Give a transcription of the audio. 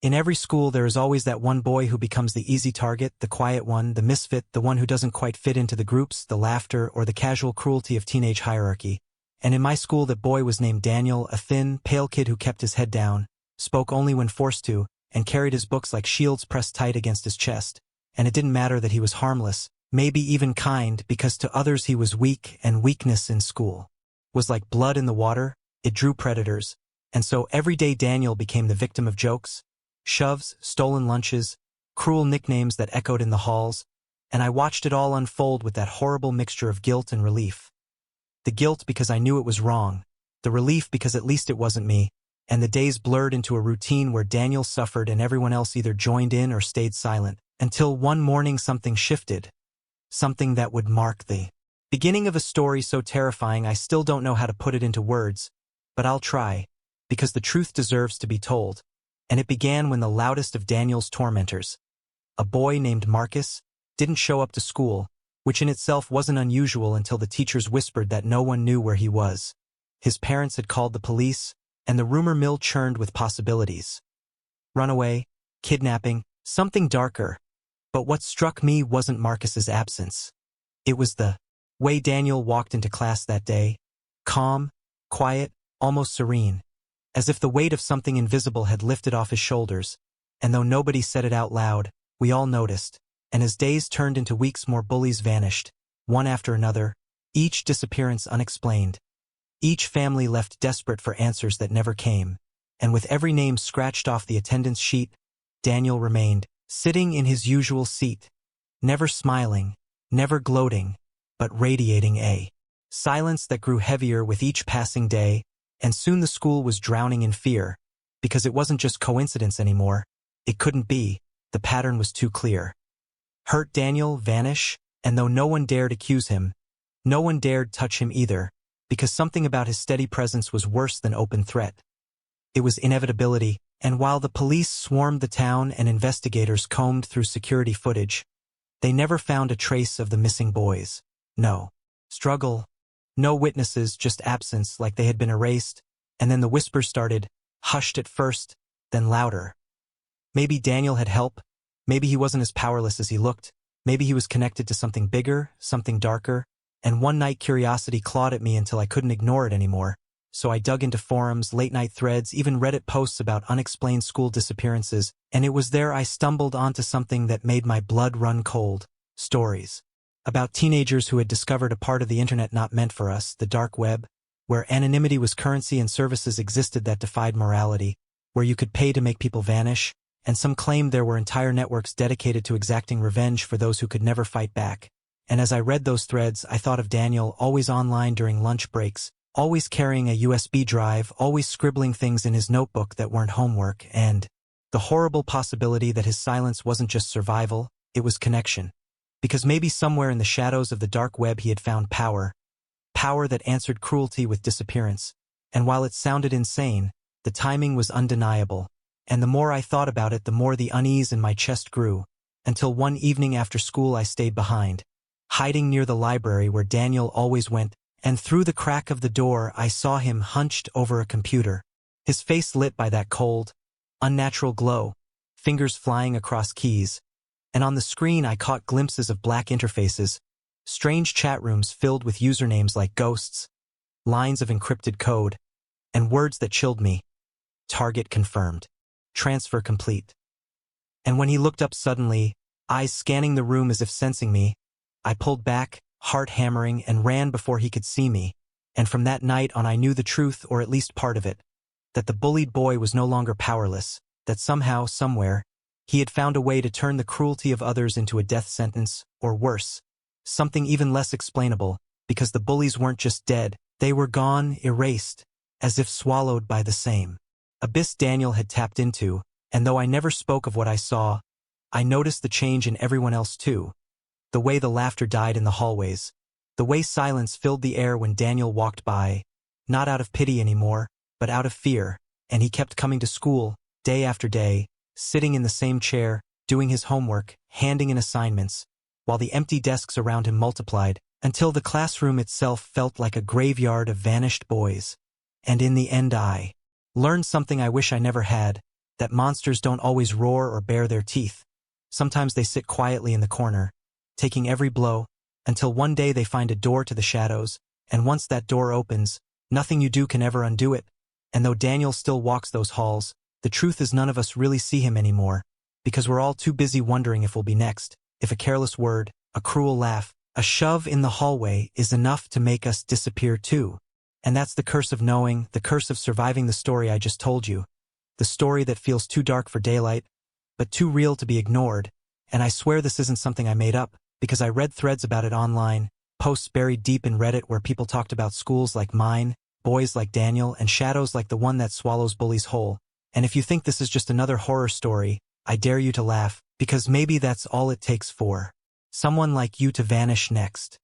In every school there is always that one boy who becomes the easy target, the quiet one, the misfit, the one who doesn't quite fit into the groups, the laughter, or the casual cruelty of teenage hierarchy. And in my school that boy was named Daniel, a thin, pale kid who kept his head down, spoke only when forced to, and carried his books like shields pressed tight against his chest. And it didn't matter that he was harmless, maybe even kind, because to others he was weak, and weakness in school was like blood in the water. It drew predators. And so every day Daniel became the victim of jokes, shoves, stolen lunches, cruel nicknames that echoed in the halls, and I watched it all unfold with that horrible mixture of guilt and relief. The guilt because I knew it was wrong, the relief because at least it wasn't me, and the days blurred into a routine where Daniel suffered and everyone else either joined in or stayed silent, until one morning something shifted, something that would mark the beginning of a story so terrifying I still don't know how to put it into words, but I'll try, because the truth deserves to be told. And it began when the loudest of Daniel's tormentors, a boy named Marcus, didn't show up to school, which in itself wasn't unusual until the teachers whispered that no one knew where he was. His parents had called the police, and the rumor mill churned with possibilities. Runaway, kidnapping, something darker. But what struck me wasn't Marcus's absence. It was the way Daniel walked into class that day, calm, quiet, almost serene, as if the weight of something invisible had lifted off his shoulders, and though nobody said it out loud, we all noticed, and as days turned into weeks more bullies vanished, one after another, each disappearance unexplained. Each family left desperate for answers that never came, and with every name scratched off the attendance sheet, Daniel remained, sitting in his usual seat, never smiling, never gloating, but radiating a silence that grew heavier with each passing day, and soon the school was drowning in fear, because it wasn't just coincidence anymore. It couldn't be, the pattern was too clear. Hurt Daniel, vanish, and though no one dared accuse him, no one dared touch him either, because something about his steady presence was worse than open threat. It was inevitability, and while the police swarmed the town and investigators combed through security footage, they never found a trace of the missing boys. No struggle, no witnesses, just absence, like they had been erased, and then the whispers started, hushed at first, then louder. Maybe Daniel had help, maybe he wasn't as powerless as he looked, maybe he was connected to something bigger, something darker, and one night curiosity clawed at me until I couldn't ignore it anymore, so I dug into forums, late-night threads, even Reddit posts about unexplained school disappearances, and it was there I stumbled onto something that made my blood run cold. Stories about teenagers who had discovered a part of the internet not meant for us, the dark web, where anonymity was currency and services existed that defied morality, where you could pay to make people vanish, and some claimed there were entire networks dedicated to exacting revenge for those who could never fight back. And as I read those threads, I thought of Daniel, always online during lunch breaks, always carrying a USB drive, always scribbling things in his notebook that weren't homework, and the horrible possibility that his silence wasn't just survival, it was connection. Because maybe somewhere in the shadows of the dark web he had found power that answered cruelty with disappearance. And while it sounded insane, the timing was undeniable, and the more I thought about it, the more the unease in my chest grew, until one evening after school I stayed behind, hiding near the library where Daniel always went, and through the crack of the door I saw him hunched over a computer, his face lit by that cold, unnatural glow, fingers flying across keys, and on the screen I caught glimpses of black interfaces, strange chat rooms filled with usernames like ghosts, lines of encrypted code, and words that chilled me. Target confirmed. Transfer complete. And when he looked up suddenly, eyes scanning the room as if sensing me, I pulled back, heart hammering, and ran before he could see me. And from that night on I knew the truth, or at least part of it, that the bullied boy was no longer powerless, that somehow, somewhere, he had found a way to turn the cruelty of others into a death sentence, or worse, something even less explainable, because the bullies weren't just dead, they were gone, erased, as if swallowed by the same abyss Daniel had tapped into, and though I never spoke of what I saw, I noticed the change in everyone else too. The way the laughter died in the hallways, the way silence filled the air when Daniel walked by, not out of pity anymore, but out of fear, and he kept coming to school, day after day, sitting in the same chair, doing his homework, handing in assignments, while the empty desks around him multiplied, until the classroom itself felt like a graveyard of vanished boys. And in the end I learned something I wish I never had, that monsters don't always roar or bare their teeth. Sometimes they sit quietly in the corner, taking every blow, until one day they find a door to the shadows, and once that door opens, nothing you do can ever undo it. And though Daniel still walks those halls, the truth is none of us really see him anymore, because we're all too busy wondering if we'll be next, if a careless word, a cruel laugh, a shove in the hallway is enough to make us disappear too. And that's the curse of knowing, the curse of surviving the story I just told you. The story that feels too dark for daylight, but too real to be ignored. And I swear this isn't something I made up, because I read threads about it online, posts buried deep in Reddit where people talked about schools like mine, boys like Daniel, and shadows like the one that swallows bullies whole. And if you think this is just another horror story, I dare you to laugh, because maybe that's all it takes for someone like you to vanish next.